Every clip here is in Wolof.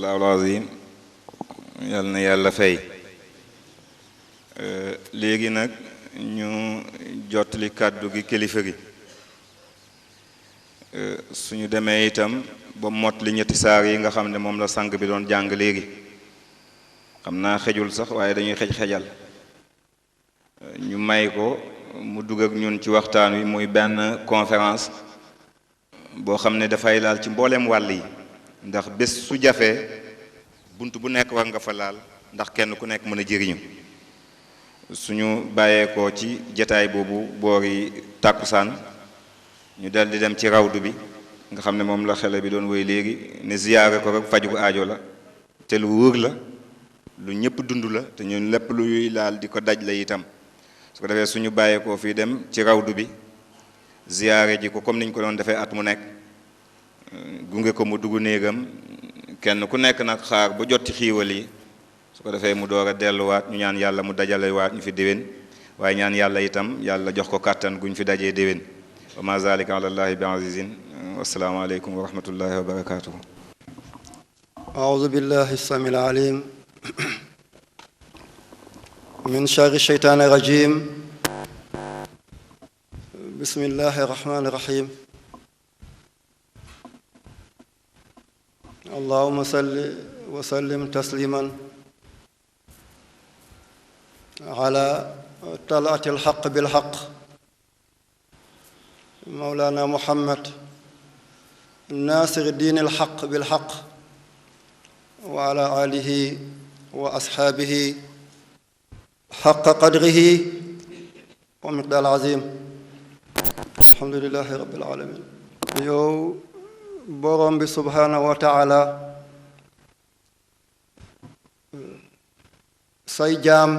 sadaqallahu alazim. yal na yàlla fay. léegi nag ñu jottali kàddu gi kilifa gi. suñu demee itam ba mot li ñetti saar yi nga xam ne moom la sang bi doon jàng léegi xam naa xejul sax waaye dañuy xejal ñu may ko mu dugg ak ñun ci waxtaan wi muy benn conférence boo xam ne dafay laal ci mbooleem wàll yi ndax bés su jafee bunt bu nekk war nga fa laal ndax kenn ku nekk mën a jëriñu suñu bàyyeekoo ci jataay boobu boori tàkkusaan ñu dal di dem ci rawdu bi nga xam ne moom la xele bi doon woy léegi ne ziyaare ko rek faju aajo la te lu wóor la lu ñëpp dund la te ñun lépp luy laal di ko daj la itam su ko defee suñu bàyyeekoo fii dem ci rawdu bi ziyaare ji ko comme niñ ko doon defee at mu nekk gunge ko mu dugg néegam kenn ku nekk nag xaar ba jot ci xiiwal yi su ko defee mu door a delluwaat ñu ñaan yàlla mu dajale waat ñu fi déwén waaye ñaan yàlla itam yàlla jox ko kàttan guñ fi dajee déwén wa ma zalika ala allahi bi azizin wassalaamu aleykum wa rahmatullahi wa barakatuhu أعوذ بالله السميع العليم من شر الشيطان الرجيم بسم الله الرحمن الرحيم اللهم صل وسلم تسليما على طلعة الحق بالحق مولانا محمد ناصر الدين الحق بالحق وعلى آله وأصحابه حق قدره ومقدار العظيم الحمد لله رب العالمين yow borom bi subhanahu wa taala say jaam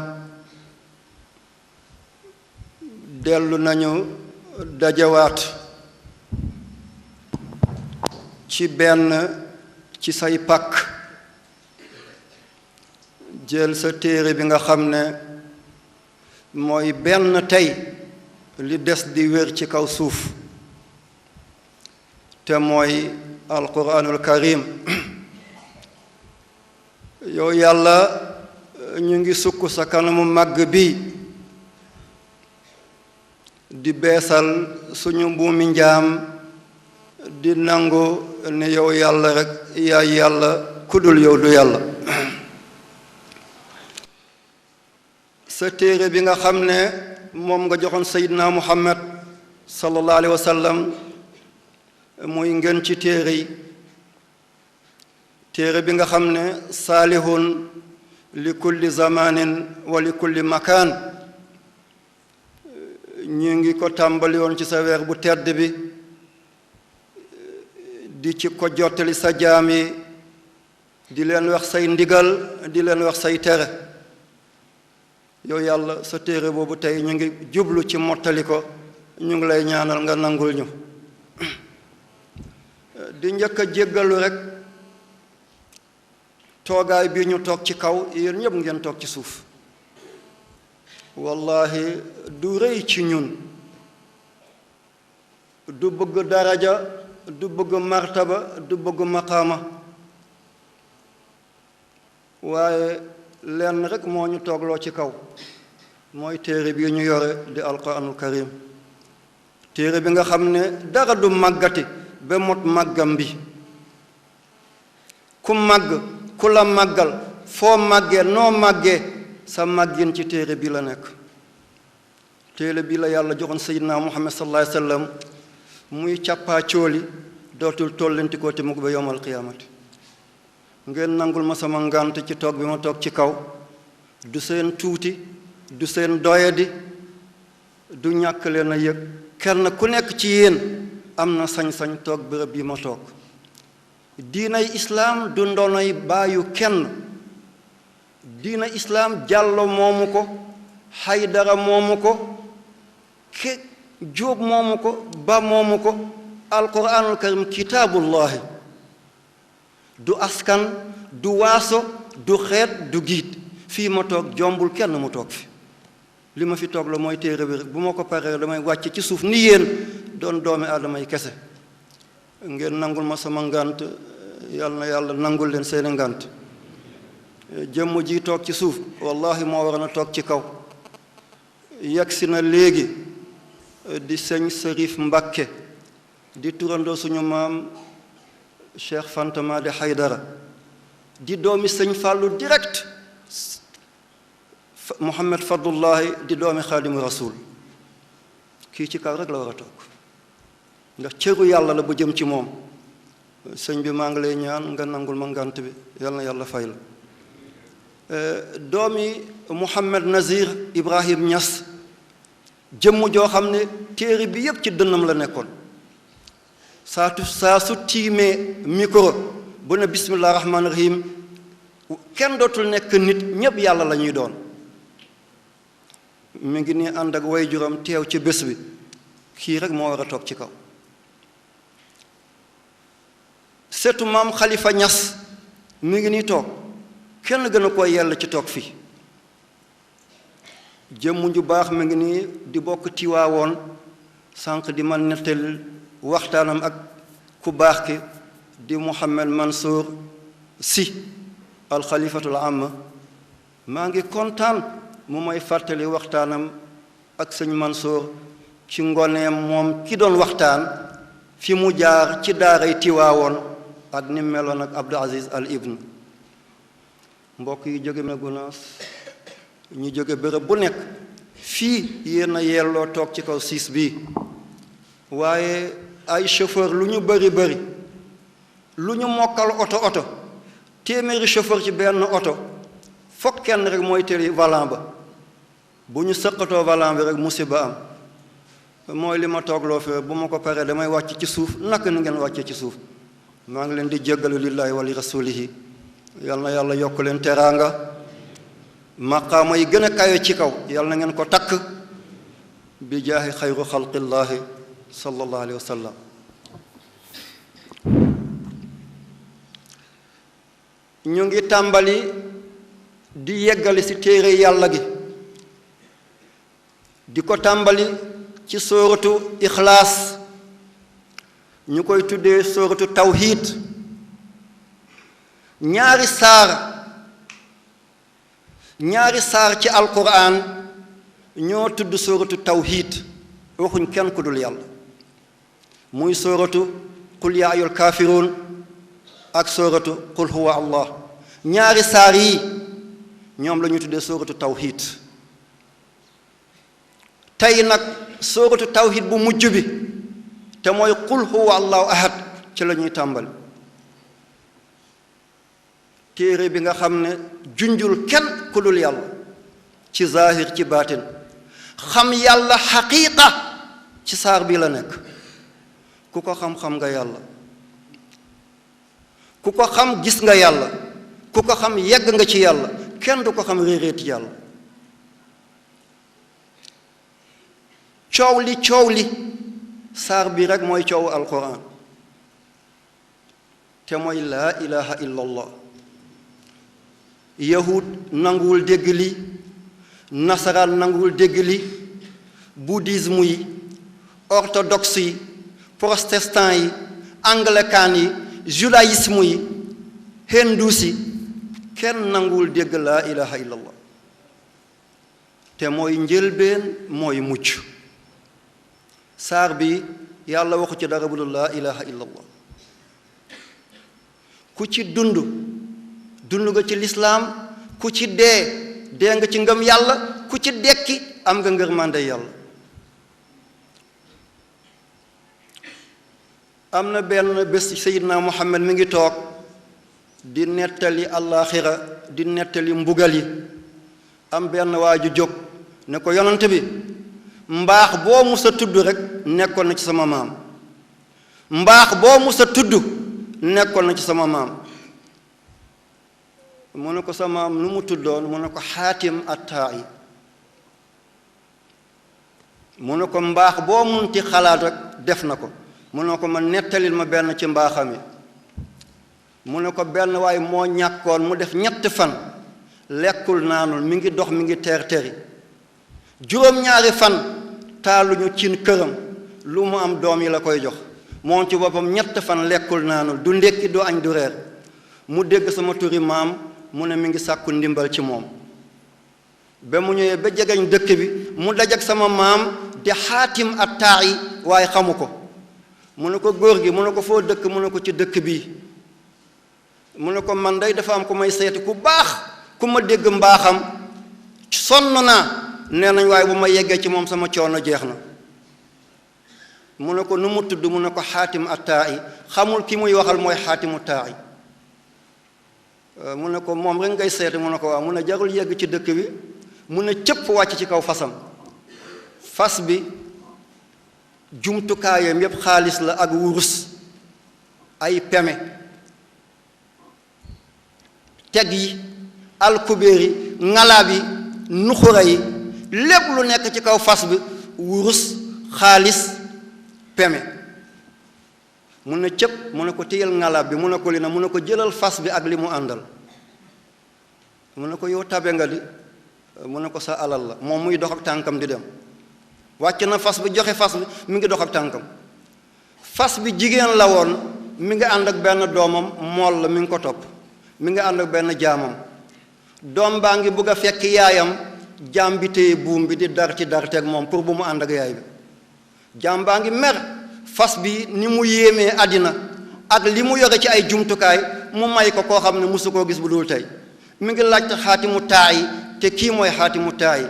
dellu nañu dajawaat ci benn ci say pàkk jël sa téere bi nga xam ne mooy benn tey li des di wér ci kaw suuf te mooy alquranul karim yow yàlla ñu ngi sukk sa kanamu màgg bi di beesal suñu mbuumi njaam di nangu ne yow yàlla rek yaay yàlla kudul yow du yàlla sa téere bi nga xam ne moom nga joxoon Seydina Muhammad sallallahu alayhi wa sallam muy ngeen ci téere yi téere bi nga xam ne saalihun li kulli zamanin wa li kulli makaan ñu ngi ko tàmbali woon ci sa weer bu tedd bi di ci ko jottali sa jaam yi di leen wax say ndigal di leen wax say tere yow yàlla sa téere boobu tey ñu ngi jublu ci mottali ko ñu ngi lay ñaanal nga nangul ñu di njëkk a jéggalu rek toogaay bi ñu toog ci kaw yéen ñëpp ngeen toog ci suuf wallahi du rëy ci ñun du bëgg daraja du bëgg martaba du bëgg maqaama waaye lenn rek moo ñu toogloo ci kaw mooy téere bi ñu yore di alquranul karim téere bi nga xam ne dara du màggati ba mot màggam bi ku màgg ku la màggal foo màggee noo màggee sa màggin ci téere bi la nekk téere bi la yàlla joxoon seydina muhammad sallallahu alayhi wa sallam muy càppaa cooli dootul tollanti ko te mu ko ba yowmal qiyaamati ngeen nangul ma sama ngànt ci toog bi ma toog ci kaw du seen tuuti du seen doyadi du ñàkk leen a yëg kenn ku nekk ci yéen am na sañ-sañ toog bërëb bi ma toog diinay islaam du ndonoy baayu kenn diina islaam jàllo moomu ko xaydara moomu ko jóob moomu ko ba moomu ko alquranul karim kitaabullahi du askan du waaso du xeet du giit fii ma toog jombul kenn mu toog fi li ma fi toog la mooy téere bi rek bu ma ko paree damay wàcc ci suuf ni yéen doon doomi aadama yi kese ngeen nangul ma sama ngànt yal na yàlla nangul leen seeni ngant jëmm ji toog ci suuf wallahi moo waroon a toog ci kaw yegsi na léegi di sëñ Sërif Mbàkke di turandoo suñu maam Cheikh Fanta Madi Haydara di doomi sëñ Fàllu direct Muhammad Fadlullahi di doomi Xaadimu Rasuul kii ci kaw rek la war a toog ndax cëru yàlla la bu jëm ci moom sëñ bi maa ngi lay ñaan nga nangul ma ngant bi yal na yàlla fay la doomi Muhammad Nazir Ibrahim Niass jëmm joo xam ne téere bi yépp ci dënnam la nekkoon saa su tiimee micro bu ne bismillah rahmaani rahim kenn dootul nekk nit ñépp yàlla la ñuy doon mi ngi nii ànd ak waajuram teew ci bés bi kii rek moo war a toog ci kaw setu maam Xalifa Ñas mi ngi nii toog kenn gën a ko yell ci toog fii jëmm ju baax mi ngi nii di bokk Tiwaawoon sànq di man nettal waxtaanam ak ku baax ki di Mouhamed Mansour Sy alxalifatul am maa ngi kontaan mu may fàttali waxtaanam ak sëñ Mansour ci ngoneem moom ki doon waxtaan fi mu jaar ci daaray Tiwaawoon ak ni meloon ak Abdou Aziz Al Ibn mbokk yi jóge na Gunaas ñu jóge bërëb bu nekk fii yéen a yelloo toog ci kaw siis bi waaye ay chauffeur lu ñu bari lu ñu mokkal oto téeméeri chauffeur ci benn oto fokk kenn rek mooy tëri volant ba bu ñu sëqatoo volant bi rek musiba am mooy li ma toogloo fee bu ma ko paree damay wàcc ci suuf naka ni ngeen wàccee ci suuf maa ngi leen di jéggalu lillahi wa li rasulihi yal na yàlla yokk leen teraanga maqaama yi gën a kayo ci kaw yal na ngeen ko takk bi jaahi xayru xalqillaahi sallallahu alayhi wa sallam ñu ngi tàmbali di yeggali ci téere yàlla gi di ko tàmbali ci sóoratu ixlaas ñu koy tuddee sóoratu tawhiid ñaari saar ci alquran ñoo tudd sóoratu tawhiid waxuñ kenn ku dul yàlla muy sóoratu qul yaa ayyuhal kaafiruun ak sóoratu qul huwa allah ñaari saar yi ñoom la ñu tuddee sóoratu tawhiid tey nag sóoratu tawhiid bu mujj bi te mooy qul huwa allahu ahad ci la ñuy tàmbali téere bi nga xam ne junjul kenn ku dul yàlla ci zaahir ci baatin xam yàlla xaqiiqa ci saar bi la nekk ku ko xam-xam nga yàlla ku ko xam gis nga yàlla ku ko xam yegg nga ci yàlla kenn du ko xam réeréeti yàlla coow li saar bi rek mooy coowu alquran te mooy laa ilaha illa allah yahud nanguwul dégg li nasaraan nanguwul dégg li bouddhisme yi orthodoxe yi protestant yi anglican yi judaïsme yi hindus yi kenn nanguwul dégg laa ilaha illa allah te mooy njëlbeen mooy mucc saar bi yàlla waxu ci dara bu dul laa ilaha illa allah ku ci dund nga ci lislaam ku ci dee nga ci ngëm yàlla ku ci dekki am nga ngërmande yàlla am na benn bés Seydina Muhammad mi ngi toog di nettali àllaaxira di nettali mbugal yi am benn waa ju jóg ne ko yonent bi mbaax boo musa tudd rek nekkoon na ci sama maam mbaax boo musa tudd nekkoon na ci sama maam mu ne ko sa maam nu mu tuddoon mu ne ko xaatim attaa'i mu ne ko mbaax boo munti xalaat rek def na ko mu ne ko ma nettalil ma benn ci mbaaxam yi mu ne ko benn waaye moo ñàkkoon mu def 3 fan lekkul naanul mi ngi dox mi ngi teer-teri juróom-ñaari fan taaluñu cin këram lu mu am doom yi la koy jox moom ci boppam 3 fan lekkul naanul du ndékki du añ du reer mu dégg sama turi maam mu ne mi ngi sàkku ndimbal ci moom ba mu ñëwee ba jegeñ dëkk bi mu dajak sama maam di Xaatim at-Taa'i waaye xamu ko mu ne ko góor gi mu ne ko foo dëkk mu ne ko ci dëkk bii mu ne ko man day dafa am ku may seeti ku baax ku ma dégg mbaaxam sonn naa nee nañ waaye bu ma yeggee ci moom sama coono jeex na mu ne ko nu mu tudd mu ne ko Xaatim at-Taa'i xamul ki muy waxal mooy Xaatimu Taa'i mu ne ko moom rek ngay seeti mu ne ko waaw mu ne jarul yegg ci dëkk bi mu ne cëpp wàcc ci kaw fasam fas bi jumtukaayam yépp xaalis la ak wurus ay peme teg yi alkubéer yi ngalaab yi nuxura yi lépp lu nekk ci kaw fas bi wurus xaalis peme mu ne cëpp mu ne ko téyal ngalaab bi mu ne ko li na mu ne ko jëlal fas bi ak li mu àndal mu ne ko yow tabe nga di mu ne ko sa alal la moom muy dox ak tànkam di dem wàcc na fas bi joxe fas bi mi ngi dox ak tànkam fas bi jigéen la woon mi ngi ànd ak benn doomam mool la mi ngi ko topp mi ngi ànd ak benn jaamam doom baa ngi bëgg a fekk yaayam jaam bi téye buum bi di dar ci darteeg moom pour bu mu ànd ak yaay bi jaam baa ngi mer fas bi ni mu yéemee àddina ak li mu yore ci ay jumtukaay mu may ko koo xam ne mosu koo gis bu dul tey mi ngi laajte Xaatimu Taa'i te kii mooy Xaatimu Taa'i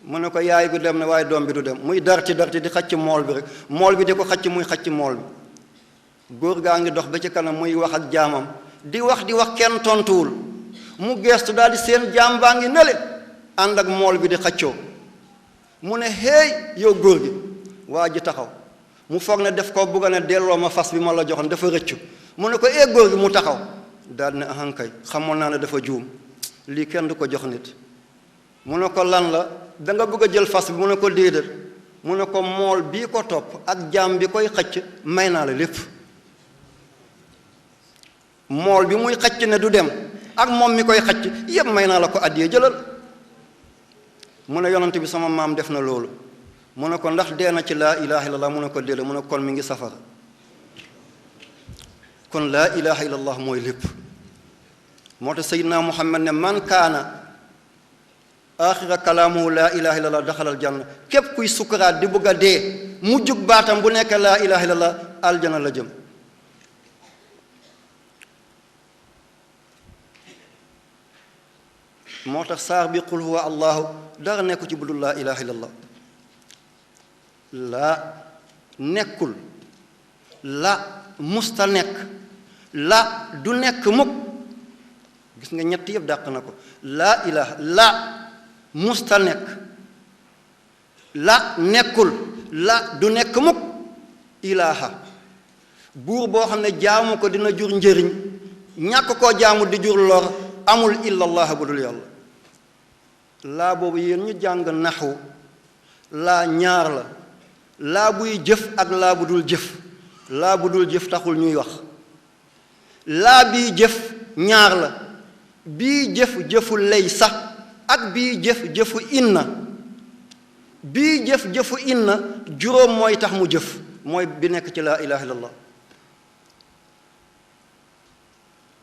mu ne ko yaay bi dem na waaye doom bi du dem muy darti di xacc mool bi rek mool bi di ko xacc muy xacc mool bi góor gaa ngi dox ba ci kanam muy wax ak jaamam di wax kenn tontuwul mu geestu daal di seen jaam baa ngi nele ànd ak mool bi di xaccoo mu ne hey yow góor gi waa ji taxaw mu foog ne def ko bugg a ne delloo ma fas bi ma la joxoon dafa rëccu mu ne ko góor gi mu taxaw daal ne ahankay xamoon naa ne dafa juum lii kenn du ko jox nit mu ne ko lan la da nga bëgg a jël fas bi mu ne ko déedéet mu ne ko mool bii ko topp ak jaam bi koy xëcc may naa la lépp mool bi muy xëcc ne du dem ak moom mi koy xëcc yépp may naa la ko addiyee jëlal mu ne yonent bi sama maam def na loolu mu ne ko ndax dee na ci laa ilaha illallah mu ne ko déedéet mu ne kon mi ngi safara kon laa ilaha illallah mooy lépp moo tax Seydina Muhammad ne man kaana axira kalaamuhu laa ilaha illallah daxalal janna képp kuy sukkaraat di bëgg a dee mujjug baatam bu nekk laa ilaha illallah aljana la jëm moo tax saar bi qul huwa allahu dara nekku ci budul laa ilaha illallah laa nekkul la musta nekk la du nekk mukk gis nga ñett yëpp dàq na ko laa ilaha la musta nekk la nekkul la du nekk mukk ilaha buur boo xam ne jaamu ko dina jur njëriñ ñàkk koo jaamu di jur lor amul illallah bu dul yàlla laa boobu yéen ñu jàng naxu laa ñaar la laa buy jëf ak laa bu dul jëf laa bu dul jëf taxul ñuy wax laa bii jëf ñaar la bii jëf jëfu lay sax ak bii jëf jëfu inna bii jëf jëfu inna juróom mooy tax mu jëf mooy bi nekk ci laa ilaha illallah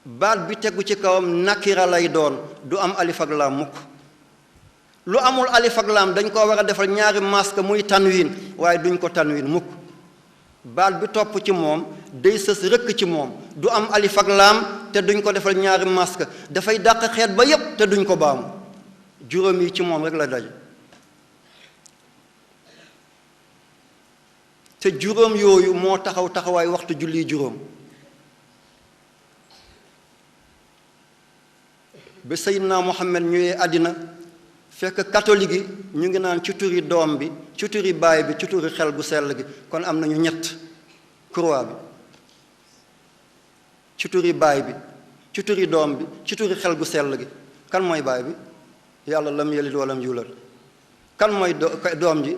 baat bi tegu ci kawam nakira lay doon du am alif ak laam mukk lu amul alif ak laam dañ koo war a defal ñaari masque muy tanwin waaye duñ ko tanwin mukk baat bi topp ci moom day sës rëkk ci moom du am alif ak laam te duñ ko defal ñaari masque dafay dàq xeet ba yépp te duñ ko baamu juróom yi ci moom rek la daj te juróom yooyu moo taxaw taxawaay waxtu julli juróom ba Seydina Muhammad ñëwee àddina fekk catholique yi ñu ngi naan ci turi doom bi ci turi baay bi ci turi xel gu sell gi kon am nañu ñett croix bi ci turi baay bi ci turi doom bi ci turi xel gu sell gi kan mooy baay bi yàlla lam yelit walam yuulat kan mooy doom ji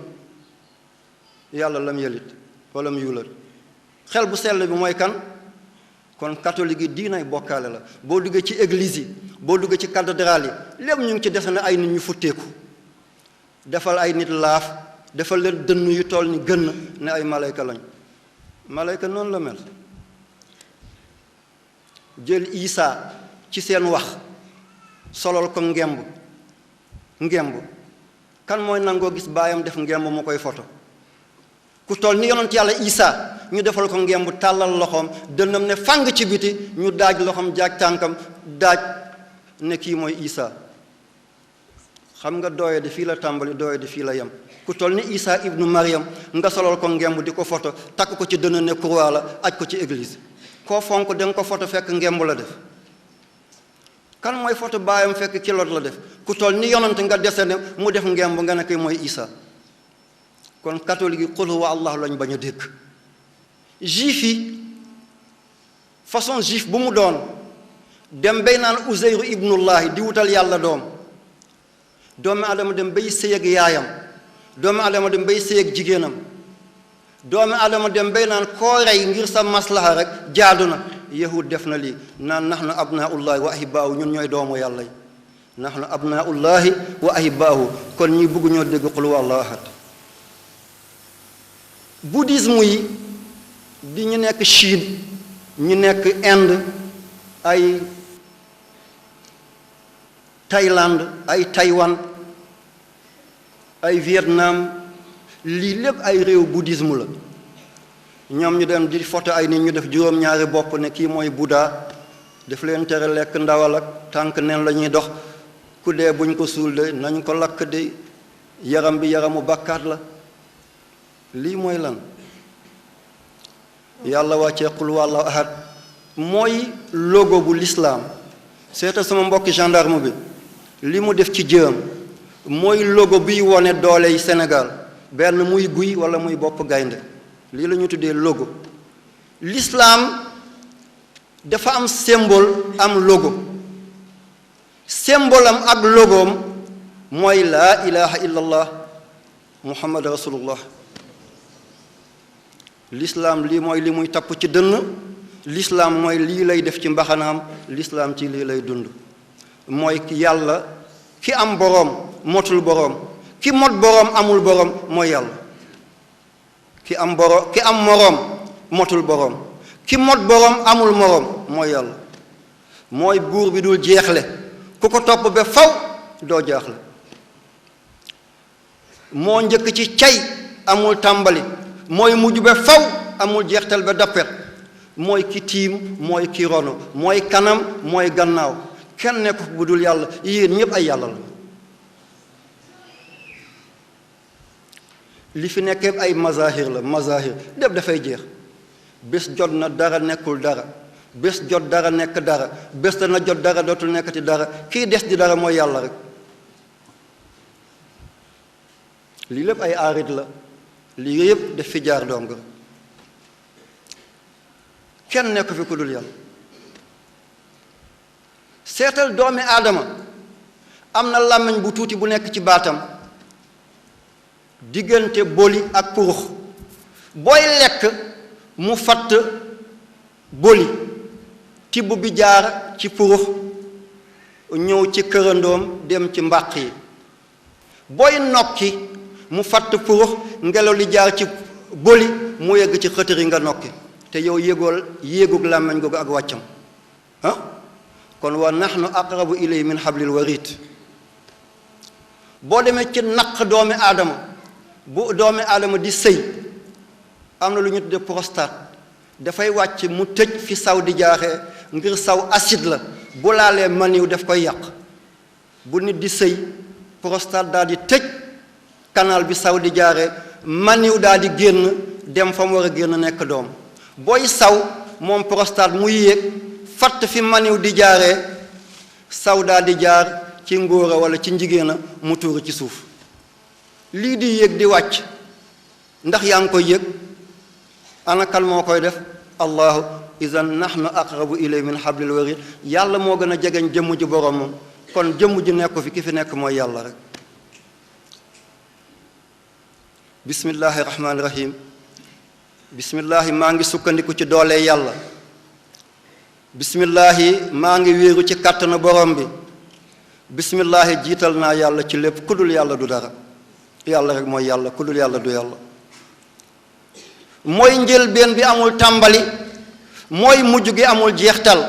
yàlla lam yelit walam yuulat xel bu sell bi mooy kan kon catholique yi diinay bokkaale la boo duggee ci église yi boo duggee ci cathédrale yi lépp ñu ngi ci dese na ay nit ñu futteeku defal ay nit laaf defal leen dënn yu toll ni gën ne ay malayka lañ malayka noonu la mel jël Isa ci seen wax solol ko ngemb kan mooy nangoo gis baayam def ngemb mu koy foto ku toll ni yonent yàlla Isa ñu defal ko ngemb tàllal loxoom dënnam ne fàng ci biti ñu daaj loxoom jaaj tànkam daaj ne kii mooy Isa xam nga dooye di fii la tàmbali dooye di fii la yem ku toll ni Isa ibnu Maryam nga solol ko ngemb di ko foto takk ko ci dënn ne croix la aj ko ci église koo fonk da nga ko foto fekk ngemb la def kan mooy foto baayam fekk kiloot la def ku toll ni yonante nga dessiné mu def ngemb nga ne koy mooy Isa kon catholique yi qul huwa allah lañ bañ a dégg juif yi façon juif bu mu doon dem bay naan Uzeyru ibnullahi di wutal yàlla doomu adama dem bay sëy ak yaayam doomu adama dem bay sëy ak jigéenam doomu adama dem bay naan koo rey ngir sa maslaha rek jaadu na yahud def na lii naan nahnu abnaullahi wa ahibaahu ñun ñooy doomu yàlla yi nahnu abnaullahi wa ahibaahu kon ñi bëgg ñoo dégg qul huwa allahu ahad bouddhisme yi di ñu nekk Chine ñu nekk Inde ay Thaïlande ay Taïwan ay Vietnam lii lépp ay réew bouddhisme la ñoom ñu dem di photo ay nit ñu def juróom-ñaari bopp ne kii mooy Bouddha daf leen tere lekk ndawal ak tànk neen la ñuy dox ku dee buñ ko suul de nañ ko lakk de yaram bi yaramu bàkkaat la lii mooy lan yàlla wàccee qul huwallahu ahad mooy logo bu lislaam seeta sama mbokki gendarme bi li mu def ci jëm mooy logo biy wone doole yi Sénégal benn muy guy wala muy bopp gaynde lii la ñu tuddee logo lislaam dafa am symbole am logo symbole am ak logoom mooy laa ilaha illallah muhammad rasulullah lislaam lii mooy li muy tapp ci dënn lislaam mooy lii lay def ci mbaxanaam lislaam ci lii lay dund mooy yàlla ki am boroom motul boroom ki mot boroom amul boroom mooy yàlla ki am moroom motul boroom ki mot boroom amul moroom mooy yàlla mooy buur bi dul jeexle ku ko topp ba faw doo jaaxle moo njëkk ci cay amul tàmbali mooy mujj ba faw amul jeextal ba dappet mooy ki tiim mooy ki ronu mooy kanam mooy gannaaw kenn nekk bu dul yàlla yéen ñépp ay yàlla la li fi nekk ay mazahir la mazahir lépp dafay jeex bés jot na dara nekkul dara bés jot dara nekk dara bés dana jot dara dootul nekkati dara kii des di dara mooy yàlla rek lii lépp ay aarit la lii yépp daf fi jaar dong kenn nekk fi ku dul yàlla seetal doomi aadama am na làmmiñ bu tuuti bu nekk ci baatam diggante boli ak purux booy lekk mu fatt boli tibb bi jaar ci purux ñëw ci kërandoom dem ci mbàq yi booy nokki mu fatt purux ngelaw li jaar ci boli mu yegg ci xëtër yi nga nokki te yow yéegug làmmiñ googu ak wàccam kon wa nahnu aqrabu ilay min hablil warid boo demee ci naq doomi aadama bu doomi aadama di sëy am na lu ñu tudde prostate dafay wàcc mu tëj fi saw di jaaxee ngir saw acide la bu laalee maniw daf koy yàq bu nit di sëy prostate daal di tëj canal bi saw di jaaree maniw daal di génn dem fa mu war a génn nekk doom booy saw moom prostate mu yéeg fatt fi maniw di jaaree saw daal di jaar ci ngóora wala ci njigéena mu tuuru ci suuf lii di yéeg di wàcc ndax yaa ngi koy yëg ana kan moo koy def allahu idan nahnu aqrabu ilay min hablil warid yàlla moo gën a jegeñ jëmm ji boromam kon jëmm ji nekku fi ki fi nekk mooy yàlla rek bismillahi rahmaani rahim bismillahi maa ngi sukkandiku ci doole yàlla bismillahi maa ngi wéeru ci kàttanu borom bi bismillahi jiital naa yàlla ci lépp ku dul yàlla du dara yàlla rek mooy yàlla ku dul yàlla du yàlla mooy njëlbeen bi amul tàmbali mooy mujj gi amul jeextal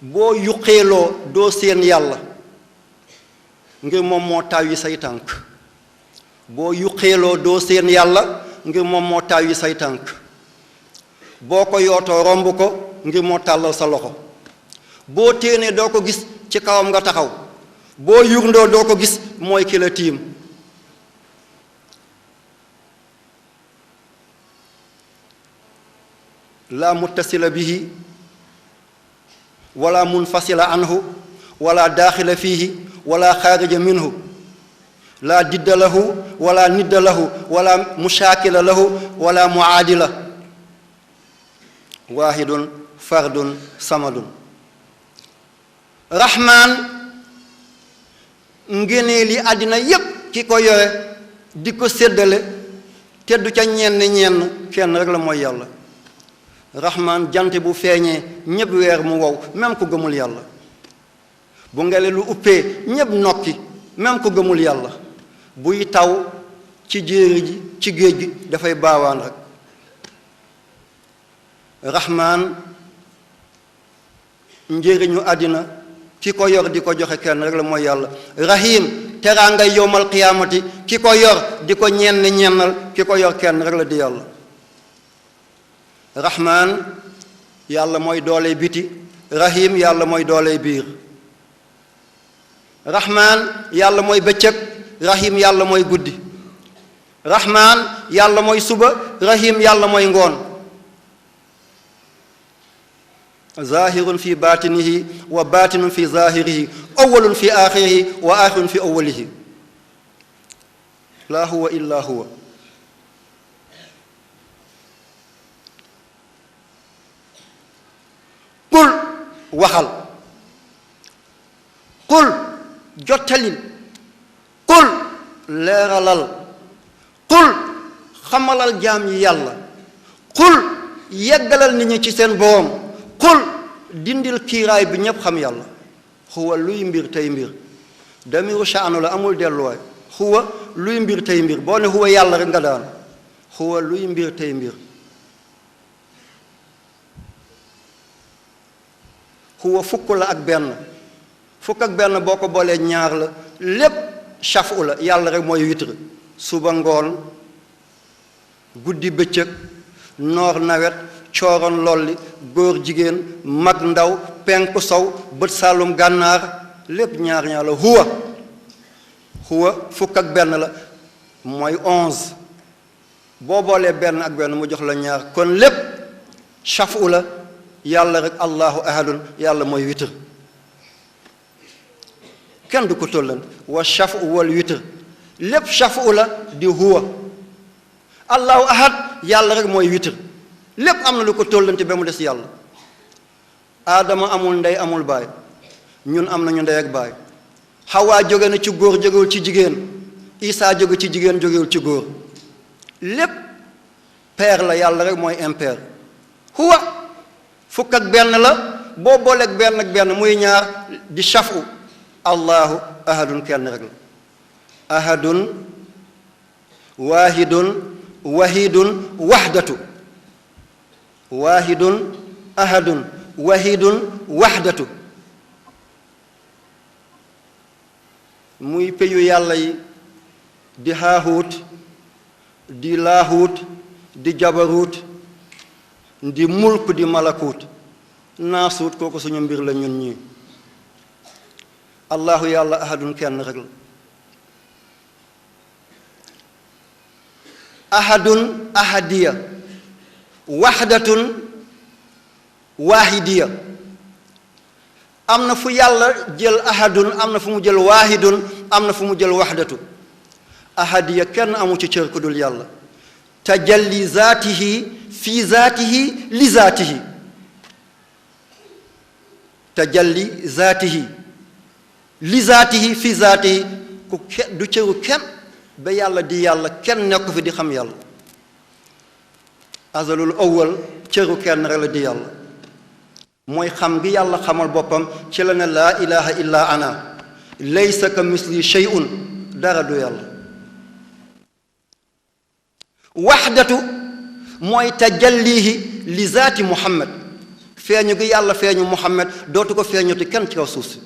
boo yuqeeloo doo seen yàlla ngir moom moo taw yi say tànk boo yuqeeloo doo seen yàlla ngir moom moo taw yi say tànk boo ko yootoo romb ko ngir moo tàllal sa loxo boo téenee doo ko gis ci kawam nga taxaw boo yurndoo doo ko gis mooy ki la tiim laa muttasila bihi wala munfasila anhu wala daaxila fiihi wala xaarija minhu laa didda lahu wala nidda lahu wala mushaakila lahu wala muaadila waahidun fardun samadun rahmaan ngéneeli àddina yépp ki ko yore di ko séddale te du ca ñenn kenn rek la mooy yàlla rahmaan jant bu feeñee ñépp weer mu wow même ku gëmul yàlla bu ngelaw lu uppee ñépp nokki même ku gëmul yàlla buy taw ci jéeri ji ci géej gi dafay baawaan rek rahmaan njëriñu àddina ki ko yor di ko joxe kenn rek la mooy yàlla rahim teraangay yowmal qiyaamati ki ko yor di ko ñennal ki ko yor kenn rek la di yàlla rahmaan yàlla mooy doole biti rahim yàlla mooy doole biir rahmaan yàlla mooy bëccëg rahim yàlla mooy guddi rahmaan yàlla mooy suba rahim yàlla mooy ngoon zahirun fi batinihi wa batinun fi zahirihi awwalun fi axirihi wa axirun fi awwalihi laa huwa illa huwa qul waxal qul jottalil qul leeralal qul xamalal jaam yi yàlla qul yeggalal nit ñi ci seen boroom qul dindil kiiraay bi ñépp xam yàlla xuwa luy mbir tey mbir damiru shaanu la amul delluwaay xuwa luy mbir tey mbir boo ne xuwa yàlla rek nga daan xuwa luy mbir tey mbir xuwa fukk la ak benn fukk ak benn boo ko boolee ñaar la lépp shafu la yàlla rek mooy witre suba ngoon guddi bëccëg noor nawet cooroon lolli góor jigéen mag ndaw penku sow bët saalum gànnaar lépp ñaar ñaar la xuwa fukk ak benn la mooy 11 boo boolee benn ak benn mu jox la ñaar kon lépp shafu la yàlla rek allahu ahadun yàlla mooy witr kenn du ko tollan wa shafu wal witr lépp shafu la di huwa allahu ahad yàlla rek mooy witr lépp am na lu ko tollante ba mu des yàlla aadama amul ndey amul baay ñun am nañu ndey ak baay xawaa jóge na ci góor jógewul ci jigéen isaa jóge ci jigéen jógewul ci góor lépp père la yàlla rek mooy impair huwa fukk ak benn la boo booleeg benn ak benn muy ñaar di shafu allahu ahadun kenn rek la ahadun waahidun wahidun wahdatu waahidun ahadun wahidun wahdatu muy peyu yàlla yi di haahuut di laahuut di jabaruut di mulk di malakuut naasuut kooku suñu mbir la ñun ñii allahu yàlla ahadun kenn rek la ahadun ahadiya waxdatun waahidiya am na fu yàlla jël ahadun am na fu mu jël waahidun am na fu mu jël waxdatu ahadiya kenn amu ci cër ku dul yàlla tajalli zaatihi fi zaatihi li zaatihi tajalli zaatihi li zaatihi fi zaatihi ku du cëru kenn ba yàlla di yàlla kenn nekku fi di xam yàlla azalul awwal cëru kenn rek la di yàlla mooy xam gi yàlla xamal boppam ci la ne laa ilaha illa ana laysa ka misli shay'un dara du yàlla waxdatu mooy tajallihi li zaati muhammad feeñu gi yàlla feeñu muhammad dootu ko feeñuti kenn ci kaw suuf si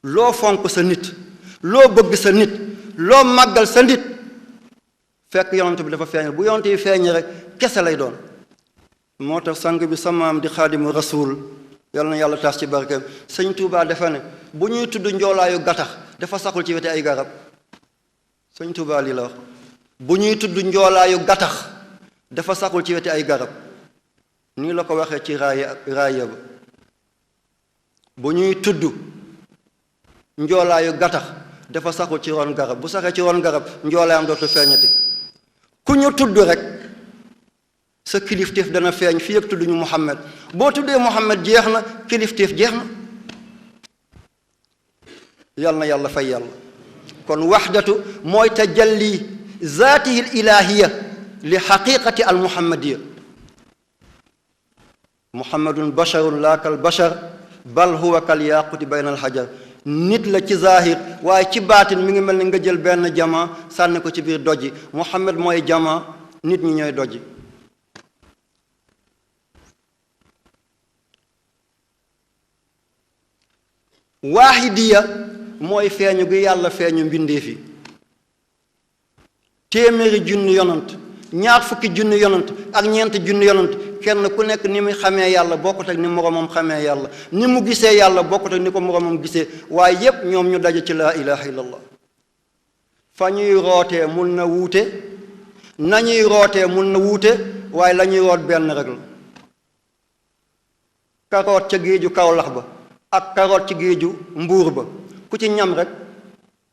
loo fonk sa nit loo bëgg sa nit loo màggal sa nit fekk yonent bi dafa feeñal bu yonent yi feeñ rek kese lay doon moo tax sang bi samaam di xaadimu rasul yàlla na yàlla taas ci barkeem sëñ Tuubaa dafa ne bu ñuy tudd njoolaayu gattax dafa saxul ci weti ay garab sëñ Tuubaa lii la wax bu ñuy tudd njoolaayu gattax dafa saxul ci weti ay garab nii la ko waxee ci raaya ba bu ñuy tudd njoolaayu gattax dafa saxul ci ron garab bu saxee ci ron garab njoolaayam dootu feeñati ku ñu tudd rek sa kilifteef dana feeñ fii ak tudd ñu Muhammad boo tuddee Muhammad jeex na kilifteef jeex na yal na yàlla fay yàlla kon waxdatu mooy tajalli zaatihi l ilahiya li xaqiqati al muhammadiya muhammadun basharun laa kal bashar bal huwa kal yaquti bayna al hajar nit la ci zahir waaye ci baatin mi ngi mel ni nga jël benn jama sànni ko ci biir dojji Muhammad mooy jama nit ñi ñooy dojji waahidiya mooy feeñu gi yàlla feeñu mbindeef yi téeméeri junni yonant ñaar fukki junni yonant ak ñeenti junni yonant kenn ku nekk ni muy xamee yàlla bokkut ak ni moroomam xamee yàlla ni mu gisee yàlla bokkut ak ni ko moroomam gisee waaye yépp ñoom ñu daje ci laa ilaha illallah fa ñuy rootee mun na wuute nañuy rootee mun na wuute waaye la ñuy root benn rek la karoot ca géeju Kawlax ba ak karoot ci géeju Mbuur ba ku ci ñam rek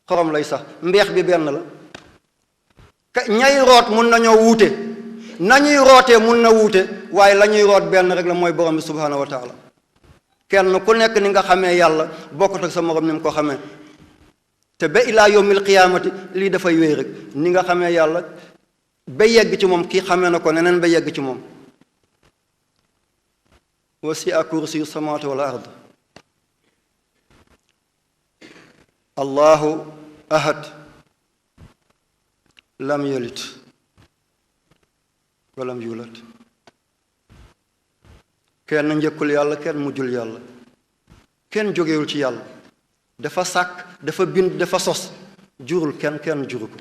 xorom lay sax mbeex bi benn la ñay root mun nañoo wuute nañuy rootee mun na wuute waaye la ñuy root benn rek la mooy borom bi subhaanahu wa taala kenn ku nekk ni nga xamee yàlla bokkut ak sa morom ni mu ko xamee te ba ilaa yawmil qiyaamati lii dafay wéy rek ni nga xamee yàlla ba yegg ci moom kii xamee na ko neneen ba yegg ci moom wasi'a kursiyu samaawaati wal ard allahu ahad lam yalid walam yulad kenn njëkkul yàlla kenn mujjul yàlla kenn jógewul ci yàlla dafa sàkk dafa bind dafa sos jurul kenn juru ko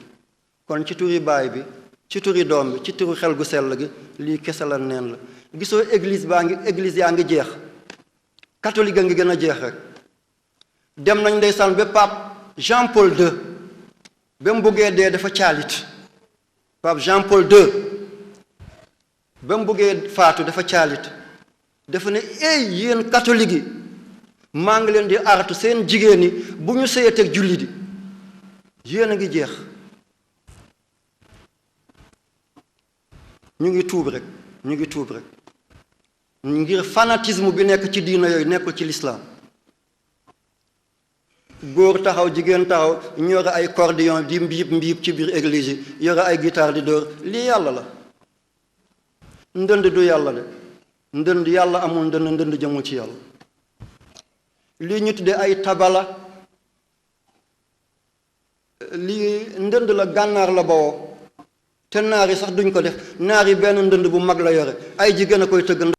kon ci turi baay bi ci turi doom bi ci turi xel gu sell gi lii kese la neen la gisoo église yaa ngi jeex catholique a ngi gën a jeex rek dem nañ ndeysaan ba pape Jean Paul II ba mu bëggee dee dafa caalit pape Jean Paul II ba mu bëggee faatu dafa caalit dafa ne ey yéen catholique yi maa ngi leen di artu seen jigéen ñi bu ñu sëyateeg julli di yéen a ngi jeex ñu ngi tuub rek ngir fanatisme bi nekk ci diina yooyu nekkul ci lislaam góor taxaw jigéen taxaw ñu yore ay cordillon di mbiib ci biir église yi yore ay guitare di dóor lii yàlla la ndënd du yàlla de ndënd yàlla amul ndënd jëmul ci yàlla lii ñu tuddee ay tabala lii ndënd la gànnaar la bawoo te naar yi sax duñ ko def naar yi benn ndënd bu mag la yore ay jigéen a koy tëgg